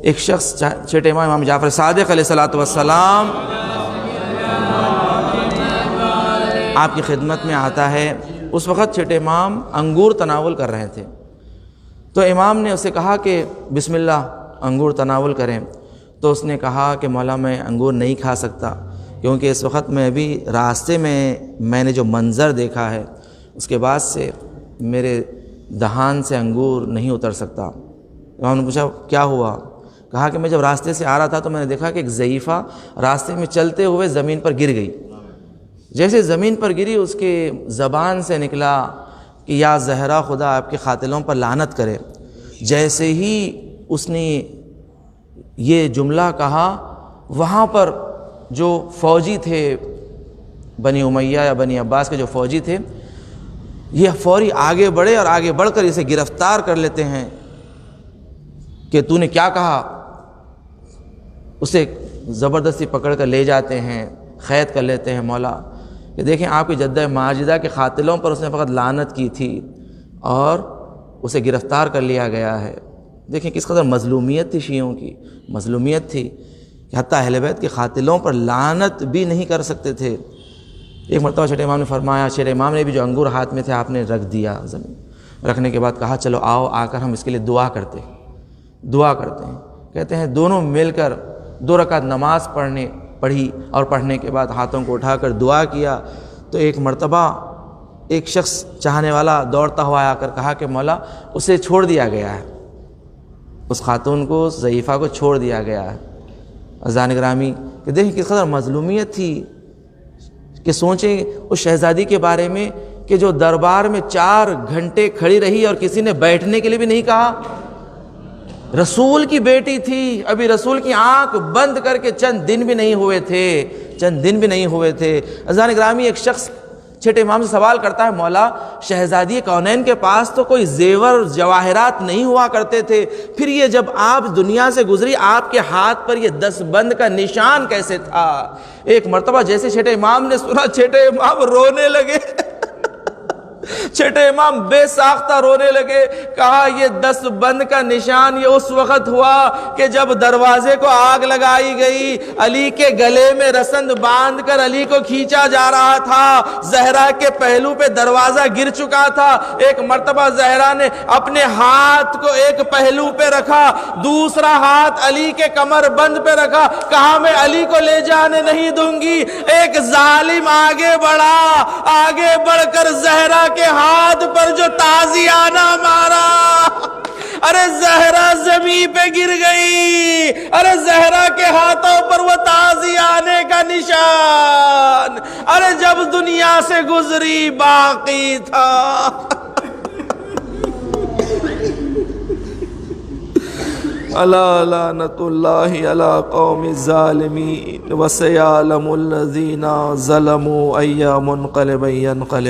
ایک شخص چھٹے امام جعفر صادق علیہ السلام آپ کی خدمت میں آتا ہے. اس وقت چھٹے امام انگور تناول کر رہے تھے، تو امام نے اسے کہا کہ بسم اللہ انگور تناول کریں. تو اس نے کہا کہ مولا میں انگور نہیں کھا سکتا، کیونکہ اس وقت میں ابھی راستے میں نے جو منظر دیکھا ہے اس کے بعد سے میرے دہان سے انگور نہیں اتر سکتا. امام نے پوچھا کیا ہوا؟ کہا کہ میں جب راستے سے آ رہا تھا تو میں نے دیکھا کہ ایک ضعیفہ راستے میں چلتے ہوئے زمین پر گر گئی. جیسے زمین پر گری اس کے زبان سے نکلا کہ یا زہرا خدا آپ کے قاتلوں پر لعنت کرے. جیسے ہی اس نے یہ جملہ کہا، وہاں پر جو فوجی تھے بنی امیہ یا بنی عباس کے جو فوجی تھے، یہ فوری آگے بڑھے اور آگے بڑھ کر اسے گرفتار کر لیتے ہیں کہ تو نے کیا کہا. اسے زبردستی پکڑ کر لے جاتے ہیں، قید کر لیتے ہیں. مولا کہ دیکھیں آپ کی جدہ ماجدہ کے قاتلوں پر اس نے فقط لعنت کی تھی اور اسے گرفتار کر لیا گیا ہے. دیکھیں کس قدر مظلومیت تھی، شیعوں کی مظلومیت تھی کہ حتیٰ اہل بیت کے قاتلوں پر لعنت بھی نہیں کر سکتے تھے. ایک مرتبہ چھٹے امام نے فرمایا، چھٹے امام نے بھی جو انگور ہاتھ میں تھے آپ نے رکھ دیا زمین. رکھنے کے بعد کہا چلو آؤ آ کر ہم اس کے لیے دعا کرتے ہیں. کہتے ہیں دونوں مل کر 2 رکعت نماز پڑھی اور پڑھنے کے بعد ہاتھوں کو اٹھا کر دعا کیا. تو ایک مرتبہ ایک شخص چاہنے والا دوڑتا ہوا آ کر کہا کہ مولا اسے چھوڑ دیا گیا ہے، اس خاتون کو، اس ضعیفہ کو چھوڑ دیا گیا ہے. عزیزان گرامی کہ دیکھیں کس قدر مظلومیت تھی کہ سوچیں اس شہزادی کے بارے میں کہ جو دربار میں 4 گھنٹے کھڑی رہی اور کسی نے بیٹھنے کے لیے بھی نہیں کہا. رسول کی بیٹی تھی، ابھی رسول کی آنکھ بند کر کے چند دن بھی نہیں ہوئے تھے. عزیزان گرامی ایک شخص چھٹے امام سے سوال کرتا ہے، مولا شہزادی کونین کے پاس تو کوئی زیور جواہرات نہیں ہوا کرتے تھے، پھر یہ جب آپ دنیا سے گزری آپ کے ہاتھ پر یہ 10 بند کا نشان کیسے تھا؟ ایک مرتبہ جیسے چھٹے امام نے سنا، چھٹے امام رونے لگے. چھٹے امام بے ساختہ رونے لگے. کہا یہ 10 بند کا نشان یہ اس وقت ہوا کہ جب دروازے کو آگ لگائی گئی، علی کے گلے میں رسند باندھ کر علی کو کھینچا جا رہا تھا، زہرا کے پہلو پہ دروازہ گر چکا تھا. ایک مرتبہ زہرا نے اپنے ہاتھ کو ایک پہلو پہ رکھا، دوسرا ہاتھ علی کے کمر بند پہ رکھا. کہا میں علی کو لے جانے نہیں دوں گی. ایک ظالم آگے بڑھ کر زہرا کے ہاتھ پر جو تازیانہ مارا، ارے زہرا زمین پہ گر گئی. ارے زہرا کے ہاتھوں پر وہ تازیانے کا نشان، ارے جب دنیا سے گزری باقی تھا. الا لعنت اللہ علی قوم الظالمین وسیعلم الذین ظلموا ای منقلب ینقلب